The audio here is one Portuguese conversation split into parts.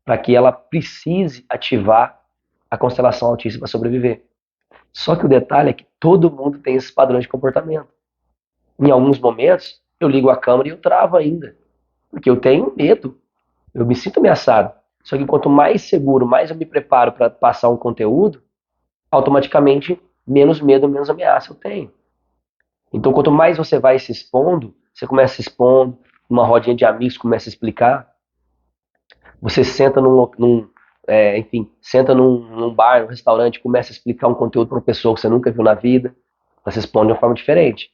para que ela precise ativar a constelação autista para sobreviver. Só que o detalhe é que todo mundo tem esses padrões de comportamento. Em alguns momentos, eu ligo a câmera e eu travo ainda, porque eu tenho medo, eu me sinto ameaçado. Só que quanto mais seguro, mais eu me preparo para passar um conteúdo, automaticamente menos medo, menos ameaça eu tenho. Então, quanto mais você vai se expondo, você começa se expondo, numa rodinha de amigos começa a explicar, você senta enfim, senta num bar, num restaurante, começa a explicar um conteúdo para uma pessoa que você nunca viu na vida, você responde de uma forma diferente.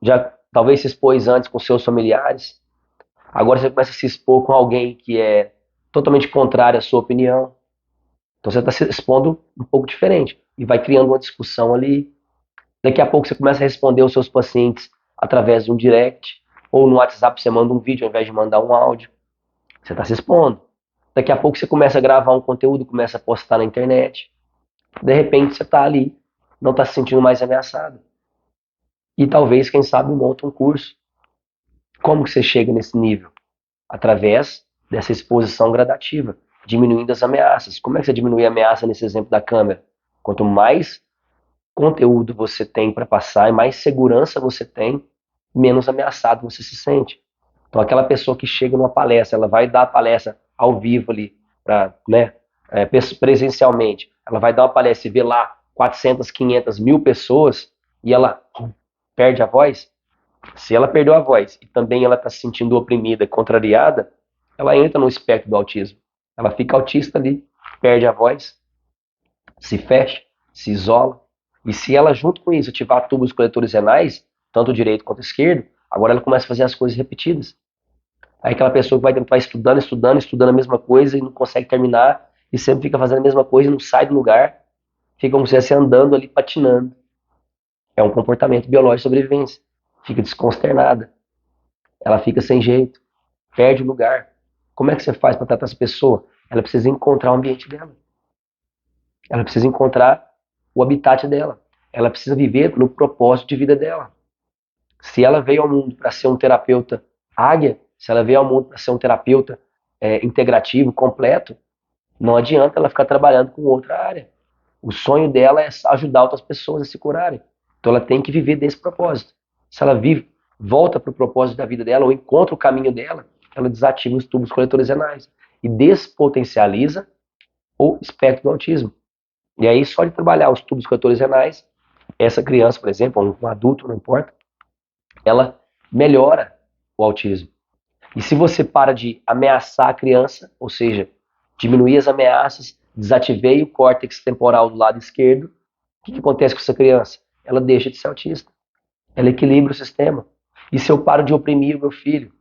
Já talvez se expôs antes com seus familiares, agora você começa a se expor com alguém que é totalmente contrário à sua opinião. Então você está se expondo um pouco diferente e vai criando uma discussão ali. Daqui a pouco você começa a responder aos seus pacientes através de um direct, ou no WhatsApp você manda um vídeo ao invés de mandar um áudio. Você está se expondo. Daqui a pouco você começa a gravar um conteúdo, começa a postar na internet. De repente você está ali, não está se sentindo mais ameaçado. E talvez, quem sabe, monta um curso. Como que você chega nesse nível? Através dessa exposição gradativa, diminuindo as ameaças. Como é que você diminui a ameaça nesse exemplo da câmera? Quanto mais conteúdo você tem para passar e mais segurança você tem, menos ameaçado você se sente. Então, aquela pessoa que chega numa palestra, ela vai dar a palestra ao vivo ali, né, presencialmente, ela vai dar uma palestra e vê lá 400, 500, 1000 pessoas e ela perde a voz. Se ela perdeu a voz e também ela está se sentindo oprimida, contrariada, ela entra no espectro do autismo. Ela fica autista ali, perde a voz, se fecha, se isola. E se ela, junto com isso, ativar tubos coletores renais, tanto o direito quanto o esquerdo, agora ela começa a fazer as coisas repetidas. Aí aquela pessoa que vai estudando, estudando, estudando a mesma coisa e não consegue terminar, e sempre fica fazendo a mesma coisa e não sai do lugar, fica como se estivesse andando ali, patinando. É um comportamento biológico de sobrevivência. Fica desconsternada. Ela fica sem jeito, perde o lugar. Como é que você faz para tratar essa pessoa? Ela precisa encontrar o ambiente dela. Ela precisa encontrar o habitat dela. Ela precisa viver no propósito de vida dela. Se ela veio ao mundo para ser um terapeuta águia, se ela veio ao mundo para ser um terapeuta integrativo, completo, não adianta ela ficar trabalhando com outra área. O sonho dela é ajudar outras pessoas a se curarem. Então ela tem que viver desse propósito. Se ela vive, volta para o propósito da vida dela ou encontra o caminho dela, ela desativa os tubos coletores renais e despotencializa o espectro do autismo. E aí, só de trabalhar os tubos coletores renais, essa criança, por exemplo, um adulto, não importa, ela melhora o autismo. E se você para de ameaçar a criança, ou seja, diminuir as ameaças, desativei o córtex temporal do lado esquerdo, o que acontece com essa criança? Ela deixa de ser autista. Ela equilibra o sistema. E se eu paro de oprimir o meu filho?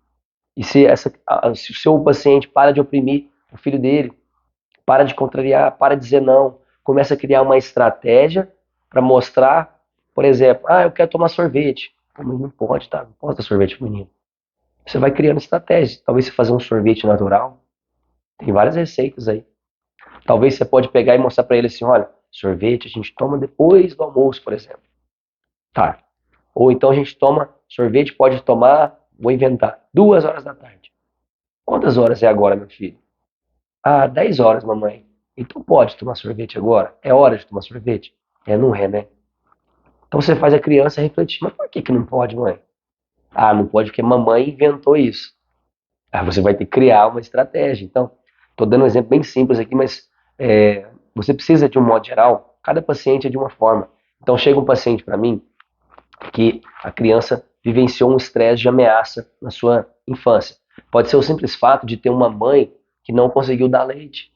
E se o seu paciente para de oprimir o filho dele? Para de contrariar, para de dizer não. Começa a criar uma estratégia para mostrar, por exemplo, eu quero tomar sorvete. Mas não pode, tá? Não pode dar sorvete pro menino. Você vai criando estratégias. Talvez você fazer um sorvete natural. Tem várias receitas aí. Talvez você pode pegar e mostrar para ele assim, olha, sorvete a gente toma depois do almoço, por exemplo. Tá. Ou então a gente toma, sorvete pode tomar, vou inventar, 2 horas da tarde. Quantas horas é agora, meu filho? 10 horas, mamãe. Então pode tomar sorvete agora? É hora de tomar sorvete? Não é, né? Então você faz a criança refletir, mas por que não pode, mãe? Não pode porque mamãe inventou isso. Você vai ter que criar uma estratégia. Então, estou dando um exemplo bem simples aqui, mas você precisa, de um modo geral, cada paciente é de uma forma. Então, chega um paciente para mim que a criança vivenciou um estresse de ameaça na sua infância. Pode ser o simples fato de ter uma mãe que não conseguiu dar leite.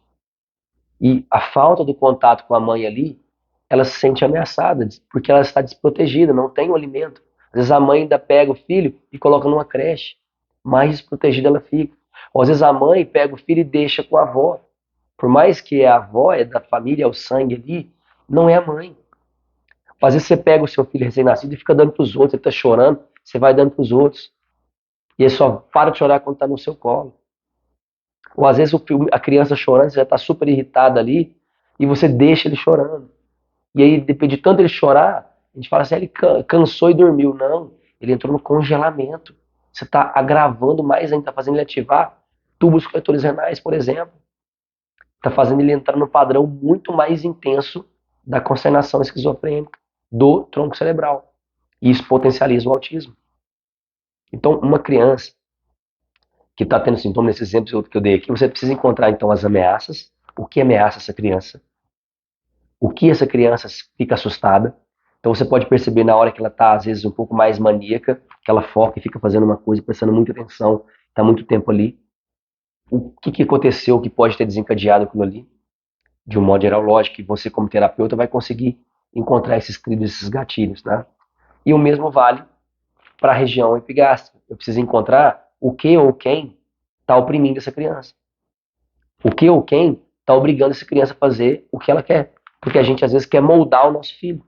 E a falta do contato com a mãe ali, ela se sente ameaçada, porque ela está desprotegida, não tem o alimento. Às vezes a mãe ainda pega o filho e coloca numa creche, mais desprotegida ela fica. Ou às vezes a mãe pega o filho e deixa com a avó. Por mais que a avó é da família, é o sangue ali, não é a mãe. Às vezes você pega o seu filho recém-nascido e fica dando para os outros, ele está chorando, você vai dando para os outros. E ele só para de chorar quando está no seu colo. Ou às vezes a criança chorando, você já está super irritada ali, e você deixa ele chorando. E aí, de tanto ele chorar, a gente fala assim, ele cansou e dormiu. Não, ele entrou no congelamento. Você está agravando mais ainda, está fazendo ele ativar tubos coletores renais, por exemplo. está fazendo ele entrar no padrão muito mais intenso da consternação esquizofrênica, do tronco cerebral. E isso potencializa o autismo. Então, uma criança que está tendo sintoma, nesses exemplos que eu dei aqui, você precisa encontrar então as ameaças, o que ameaça essa criança, o que essa criança fica assustada. Então você pode perceber na hora que ela está, às vezes, um pouco mais maníaca, que ela foca e fica fazendo uma coisa, prestando muita atenção, está muito tempo ali. O que aconteceu que pode ter desencadeado aquilo ali? De um modo geral, lógico que você, como terapeuta, vai conseguir encontrar esses trilhos, esses gatilhos, né? E o mesmo vale para a região epigástrica. Eu preciso encontrar o que ou quem está oprimindo essa criança. O que ou quem está obrigando essa criança a fazer o que ela quer. Porque a gente, às vezes, quer moldar o nosso filho.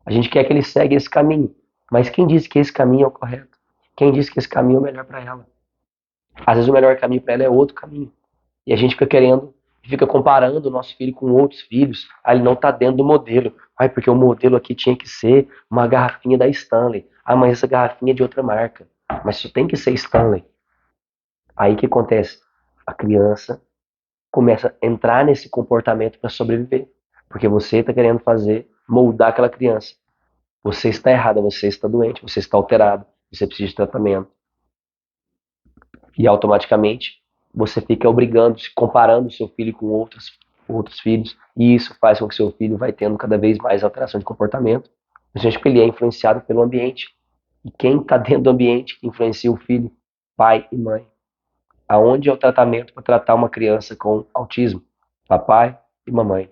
A gente quer que ele segue esse caminho. Mas quem disse que esse caminho é o correto? Quem disse que esse caminho é o melhor para ela? Às vezes o melhor caminho para ela é outro caminho. E a gente fica querendo, fica comparando o nosso filho com outros filhos. Ah, ele não está dentro do modelo. Ah, porque o modelo aqui tinha que ser uma garrafinha da Stanley. Ah, mas essa garrafinha é de outra marca. Mas só tem que ser Stanley. Aí o que acontece? A criança começa a entrar nesse comportamento para sobreviver. Porque você está querendo fazer, moldar aquela criança. Você está errada, você está doente, você está alterado, você precisa de tratamento. E automaticamente você fica obrigando, se comparando o seu filho com outros filhos, e isso faz com que seu filho vai tendo cada vez mais alteração de comportamento, principalmente porque ele é influenciado pelo ambiente. E quem está dentro do ambiente que influencia o filho? Pai e mãe. Aonde é o tratamento para tratar uma criança com autismo? Papai e mamãe.